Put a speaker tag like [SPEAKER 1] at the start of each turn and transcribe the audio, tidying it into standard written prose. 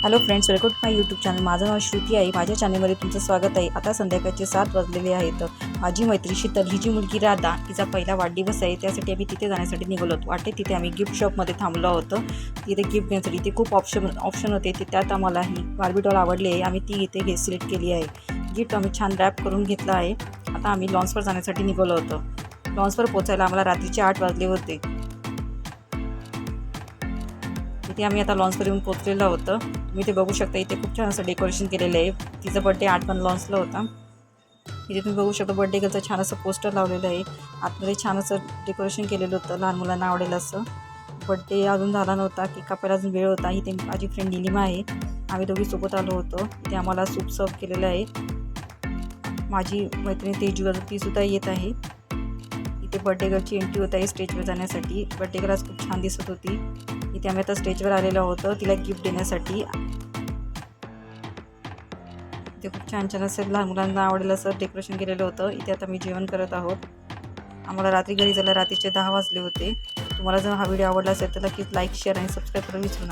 [SPEAKER 1] Hello friends, welcome to my YouTube channel. माझं नाव श्रुती आहे। माझ्या चॅनलमध्ये तुमचं स्वागत आहे। आता संध्याकाळचे 7 वाजलेले आहेत। माझी मैत्रीण शीतल हिची मुलगी राधा तिचा पहिला वाढदिवस आहे, त्यासाठी आम्ही तिथे जाण्यासाठी निघालो होतो। वाटेत तिथे आम्ही गिफ्ट शॉपमध्ये थांबलो होतो। तिथे गिफ्ट घेण्यासाठी इथे खूप ऑप्शन होते, त्यात आम्हाला ही बार्बी डॉल आवडली आहे। आम्ही ती इथे सिलेक्ट केली आहे। गिफ्ट आम्ही छान रॅप करून घेतलं आहे। आता आम्ही लॉन्सवर जाण्यासाठी निघालो होतो। लॉन्सवर पोहोचायला आम्हाला रात्रीचे 8 वाजले होते। इथे आम्ही आता लॉन्सवर येऊन पोहोचलेलो होतो। तुम्ही ते बघू शकता, इथे खूप छान असं डेकोरेशन केलेलं आहे। तिचा बर्थडे 8 पण लॉन्सला होता। इथे तुम्ही बघू शकता बर्थडे गर्लचं छान असं पोस्टर लावलेलं आहे। आतमध्ये छान असं डेकोरेशन केलेलं होतं, लहान मुलांना आवडेल असं। बर्थडे अजून झाला नव्हता, केक कापायला अजून वेळ होता। इथे माझी फ्रेंड निलिमा आहे, आम्ही दोघी सोबत आलो होतो। इथे आम्हाला सूप सर्व केलेलं आहे। माझी मैत्रीण तेजू ती सुद्धा येत आहे। इथे बर्थडे गर्लची एंट्री होत आहे स्टेजवर जाण्यासाठी। बर्थडे गर्ल आज खूप छान दिसत होती। इथे आम्ही आता स्टेजवर आलेलो होतो तिला गिफ्ट देण्यासाठी। इथे खूप छान छान असं लहान मुलांना आवडेल असं डेकोरेशन केलेलं होतं। इथे आता मी जेवण करत आहोत। आम्हाला रात्री घरी जायला रात्रीचे 10 वाजले होते। तुम्हाला जर हा व्हिडिओ आवडला असेल तर नक्कीच लाईक, शेअर आणि सबस्क्राईब करायला विसरू नका।